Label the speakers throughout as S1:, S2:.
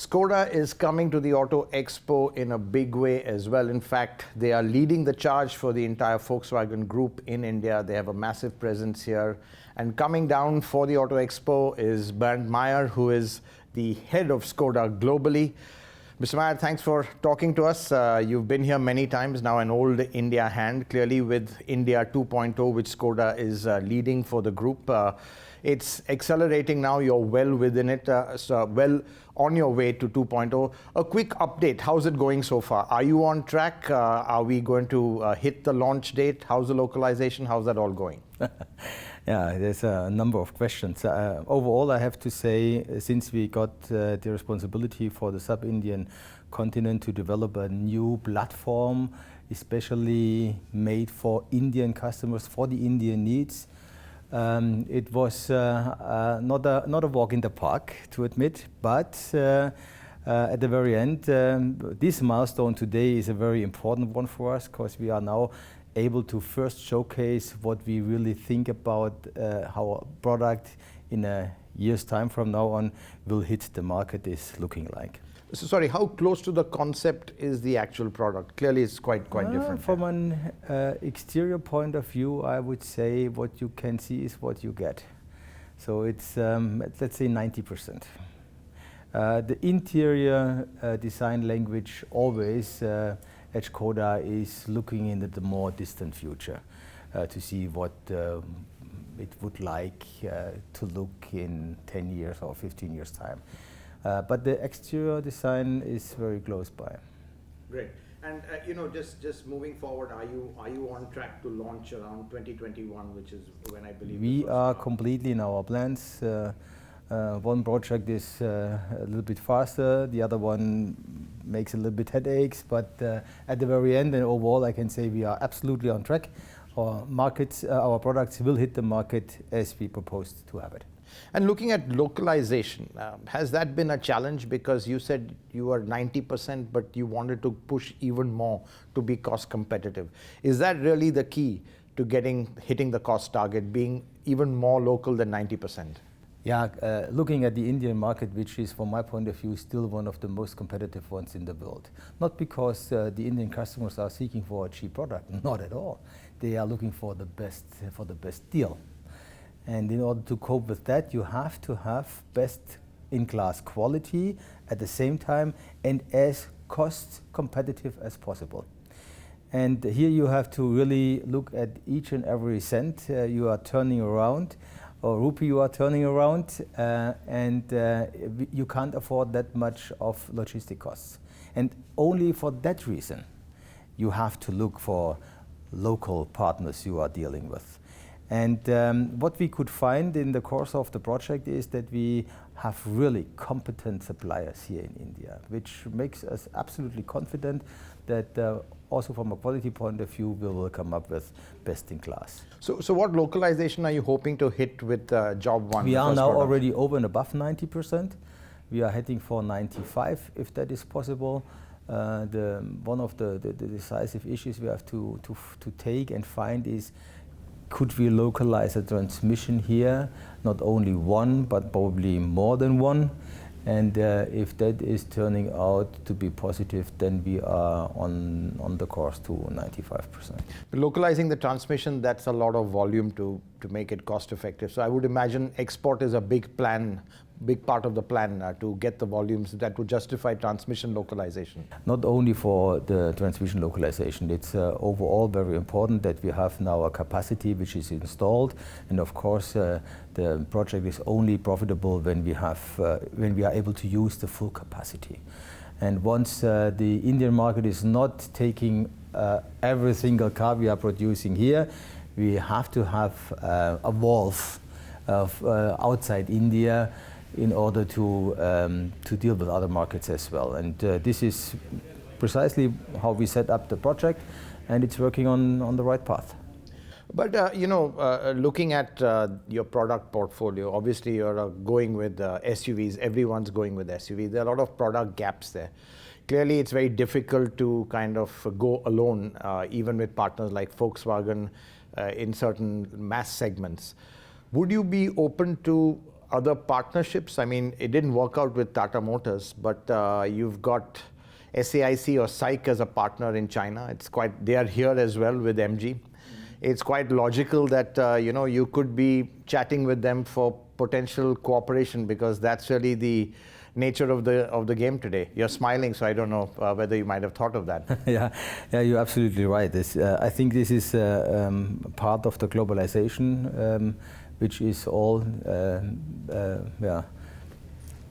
S1: Skoda is coming to the Auto Expo in a big way as well. In fact, they are leading the charge for the entire Volkswagen group in India. They have a massive presence here. And coming down for the Auto Expo is Bernhard Maier, who is the head of Skoda globally. Mr. Maier, thanks for talking to us. You've been here many times now, an old India hand, clearly with India 2.0, which Skoda is leading for the group. It's accelerating now, you're well within it, so well on your way to 2.0. A quick update, how's it going so far? Are you on track? Are we going to hit the launch date? How's the localization? How's that all going?
S2: Yeah, there's a number of questions. Overall, I have to say, since we got the responsibility for the sub-Indian continent to develop a new platform, especially made for Indian customers, for the Indian needs, it was not a walk in the park, to admit, but at the very end, this milestone today is a very important one for us, because we are now able to first showcase what we really think about how a product in a year's time from now on will hit the market is looking like.
S1: So sorry, how close to the concept is the actual product? Clearly it's quite different.
S2: From an exterior point of view, I would say what you can see is what you get. So it's, let's say 90%. The interior design language always at Skoda is looking into the more distant future to see what it would like to look in 10 years or 15 years time. But the exterior design is very close by.
S1: Great. And just moving forward, are you on track to launch around 2021, which is when I believe
S2: we are completely in our plans. One project is a little bit faster, the other one makes a little bit headaches, but at the very end and overall I can say we are absolutely on track. Our markets, our products will hit the market as we proposed to have it.
S1: And looking at localization, has that been a challenge? Because you said you were 90%, but you wanted to push even more to be cost competitive. Is that really the key to hitting the cost target, being even more local than 90%?
S2: Yeah, looking at the Indian market, which is, from my point of view, still one of the most competitive ones in the world. Not because the Indian customers are seeking for a cheap product, not at all. They are looking for the best deal. And in order to cope with that, you have to have best-in-class quality at the same time and as cost competitive as possible. And here you have to really look at each and every cent you are turning around, or rupee you are turning around, and you can't afford that much of logistic costs. And only for that reason, you have to look for local partners you are dealing with. And what we could find in the course of the project is that we have really competent suppliers here in India, which makes us absolutely confident that also from a quality point of view, we will come up with best in class.
S1: So what localization are you hoping to hit with job one?
S2: We are now already over and above 90%. We are heading for 95, if that is possible. One of the decisive issues we have to take and find is, could we localize a transmission here? Not only one, but probably more than one. And if that is turning out to be positive, then we are on the course to 95%.
S1: But localizing the transmission, that's a lot of volume to make it cost effective. So I would imagine export is a big part of the plan to get the volumes that would justify transmission localization.
S2: Not only for the transmission localization, it's overall very important that we have now a capacity which is installed, and of course the project is only profitable when we are able to use the full capacity. And once the Indian market is not taking every single car we are producing here, we have to have a valve of outside India in order to deal with other markets as well. And this is precisely how we set up the project, and it's working on the right path.
S1: But looking at your product portfolio, obviously you're going with SUVs, everyone's going with SUVs. There are a lot of product gaps there. Clearly it's very difficult to kind of go alone, even with partners like Volkswagen in certain mass segments. Would you be open to other partnerships? I mean, it didn't work out with Tata Motors, but you've got SAIC or SAIC as a partner in China. They are here as well with MG. It's quite logical that you could be chatting with them for potential cooperation, because that's really the nature of the game today. You're smiling, so I don't know whether you might have thought of that.
S2: Yeah, you're absolutely right. I think this is part of the globalization, which is all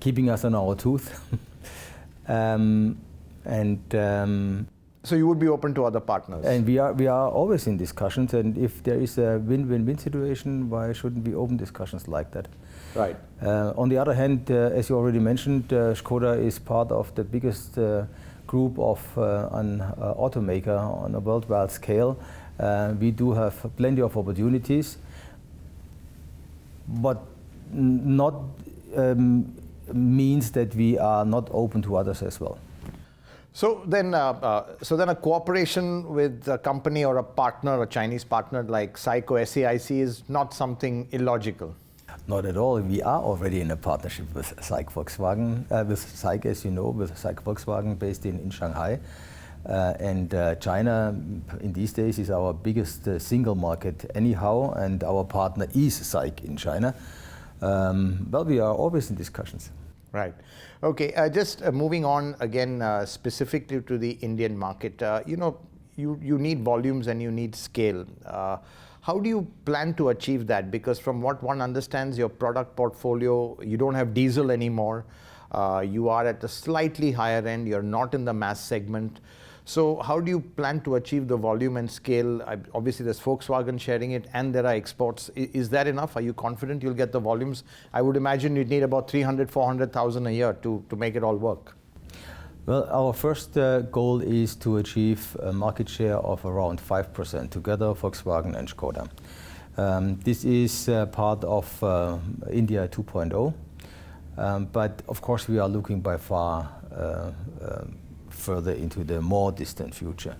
S2: keeping us on our tooth.
S1: So you would be open to other partners?
S2: And we are always in discussions, and if there is a win-win-win situation, why shouldn't we open discussions like that?
S1: Right.
S2: On the other hand, as you already mentioned, Skoda is part of the biggest group of an automaker on a worldwide scale. We do have plenty of opportunities, but not means that we are not open to others as well.
S1: So then a cooperation with a company or a partner, a Chinese partner like SAIC or SAIC is not something illogical?
S2: Not at all. We are already in a partnership with SAIC Volkswagen, with SAIC, as you know, with SAIC Volkswagen based in Shanghai. China in these days is our biggest single market anyhow, and our partner is SAIC in China. Well, we are always in discussions.
S1: Right. Okay. Just moving on again, specifically to the Indian market. You need volumes and you need scale. How do you plan to achieve that? Because from what one understands, your product portfolio, you don't have diesel anymore. You are at a slightly higher end. You're not in the mass segment. So how do you plan to achieve the volume and scale? Obviously, there's Volkswagen sharing it, and there are exports. Is that enough? Are you confident you'll get the volumes? I would imagine you'd need about 300, 400,000 a year to make it all work.
S2: Well, our first goal is to achieve a market share of around 5% together, Volkswagen and Skoda. This is part of India 2.0, but of course we are looking by far further into the more distant future.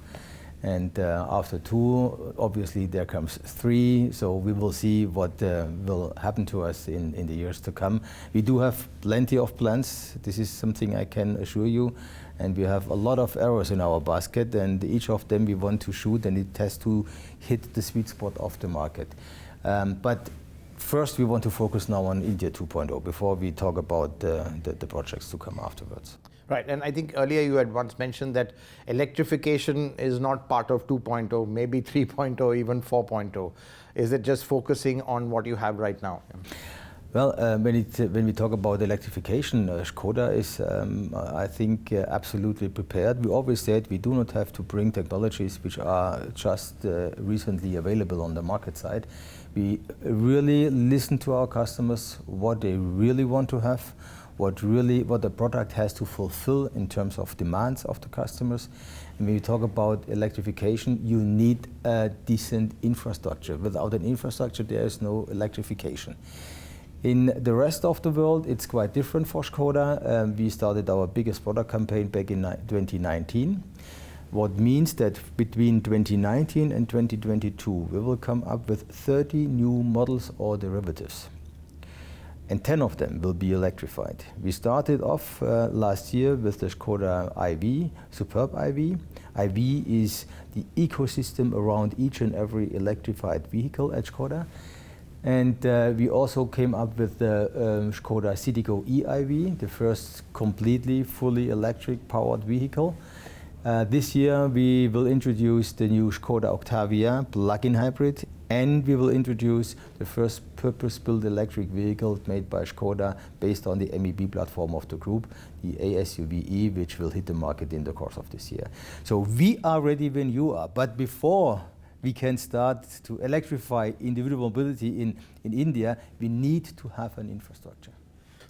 S2: And after 2, obviously there comes 3, so we will see what will happen to us in the years to come. We do have plenty of plans, this is something I can assure you, and we have a lot of arrows in our basket, and each of them we want to shoot, and it has to hit the sweet spot of the market. But first we want to focus now on India 2.0 before we talk about the projects to come afterwards.
S1: Right, and I think earlier you had once mentioned that electrification is not part of 2.0, maybe 3.0, even 4.0. Is it just focusing on what you have right now?
S2: Well, when we talk about electrification, Skoda is, I think, absolutely prepared. We always said we do not have to bring technologies which are just recently available on the market side. We really listen to our customers, what they really want to have, what the product has to fulfill in terms of demands of the customers. And when you talk about electrification, you need a decent infrastructure. Without an infrastructure, there is no electrification. In the rest of the world, it's quite different for Skoda. We started our biggest product campaign back in 2019. What means that between 2019 and 2022, we will come up with 30 new models or derivatives. And 10 of them will be electrified. We started off last year with the Skoda iV, Superb iV. iV is the ecosystem around each and every electrified vehicle at Skoda. And we also came up with the Skoda Citigo eIV, the first completely fully electric powered vehicle. This year we will introduce the new Skoda Octavia plug-in hybrid, and we will introduce the first purpose-built electric vehicle made by Skoda based on the MEB platform of the group, the ASUV-E, which will hit the market in the course of this year. So we are ready when you are, but before we can start to electrify individual mobility in India, we need to have an infrastructure.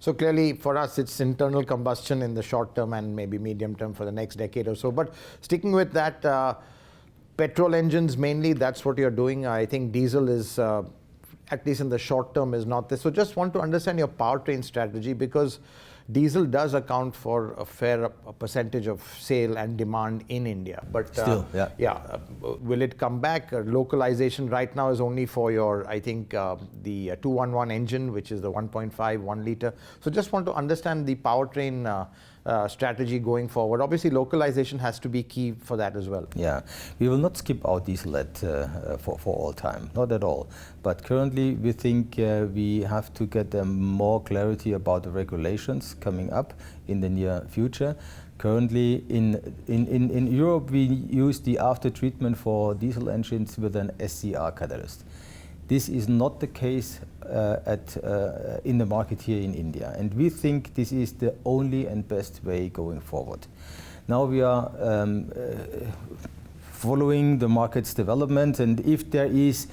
S1: So clearly for us it's internal combustion in the short term and maybe medium term for the next decade or so. But sticking with that, petrol engines mainly, that's what you're doing. I think diesel is, at least in the short term, is not this. So just want to understand your powertrain strategy, because diesel does account for a fair percentage of sale and demand in India. But
S2: still,
S1: will it come back? Localization right now is only for your, I think, the 211 engine, which is the 1.5, 1 liter. So just want to understand the powertrain strategy going forward. Obviously, localization has to be key for that as well.
S2: Yeah, we will not skip out diesel for all time, not at all. But currently, we think we have to get more clarity about the regulations coming up in the near future. Currently, in Europe, we use the after treatment for diesel engines with an SCR catalyst. This is not the case in the market here in India, and we think this is the only and best way going forward. Now we are following the market's development, and if there is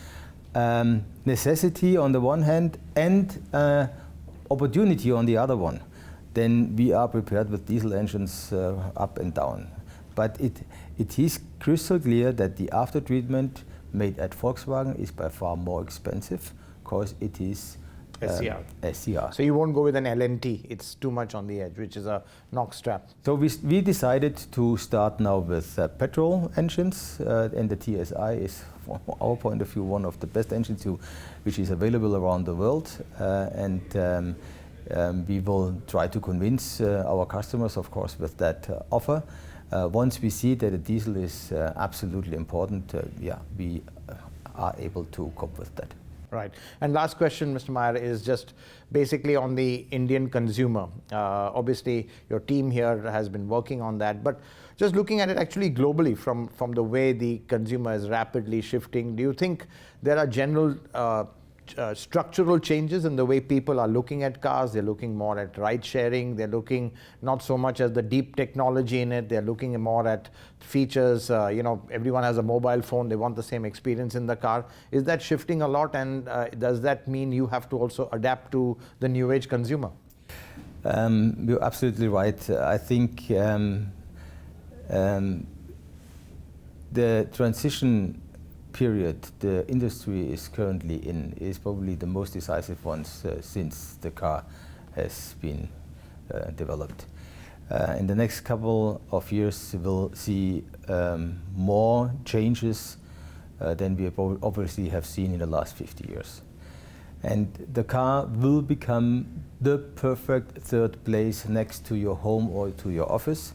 S2: necessity on the one hand and opportunity on the other one, then we are prepared with diesel engines up and down. But it is crystal clear that the after treatment made at Volkswagen is by far more expensive because it is SCR.
S1: So you won't go with an LNT, it's too much on the edge, which is a NOx trap.
S2: So we decided to start now with petrol engines, and the TSI is, from our point of view, one of the best engines which is available around the world, and we will try to convince our customers, of course, with that offer. Once we see that a diesel is absolutely important, we are able to cope with that.
S1: Right. And last question, Mr. Maier, is just basically on the Indian consumer. Obviously, your team here has been working on that, but just looking at it actually globally from the way the consumer is rapidly shifting, do you think there are general structural changes in the way people are looking at cars? They're looking more at ride sharing. They're looking not so much at the deep technology in it. They're looking more at features. Everyone has a mobile phone. They want the same experience in the car. Is that shifting a lot? And does that mean you have to also adapt to the new age consumer?
S2: You're absolutely right. I think the transition period the industry is currently in is probably the most decisive one since the car has been developed. In the next couple of years, we'll see more changes than we obviously have seen in the last 50 years. And the car will become the perfect third place next to your home or to your office.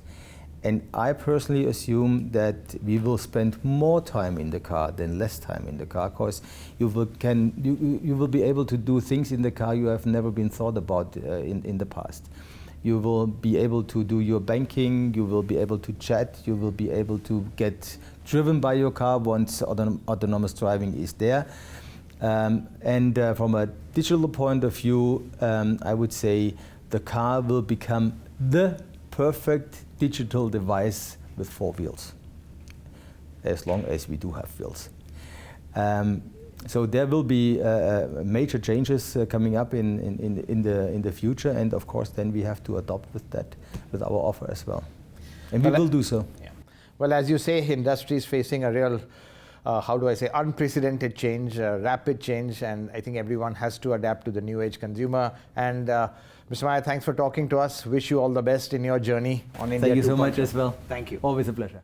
S2: And I personally assume that we will spend more time in the car than less time in the car, because you will be able to do things in the car you have never been thought about in the past. You will be able to do your banking, you will be able to chat, you will be able to get driven by your car once autonomous driving is there. From a digital point of view, I would say the car will become the perfect digital device with 4 wheels, as long as we do have wheels. So there will be major changes coming up in the future, and of course then we have to adopt with that, with our offer as well. And we will do so.
S1: Yeah. Well, as you say, industry is facing a real unprecedented change, rapid change, and I think everyone has to adapt to the new age consumer. And Mr. Maier, thanks for talking to us. Wish you all the best in your journey on India 2.0.
S2: Thank you so much as well.
S1: Thank you.
S2: Always a pleasure.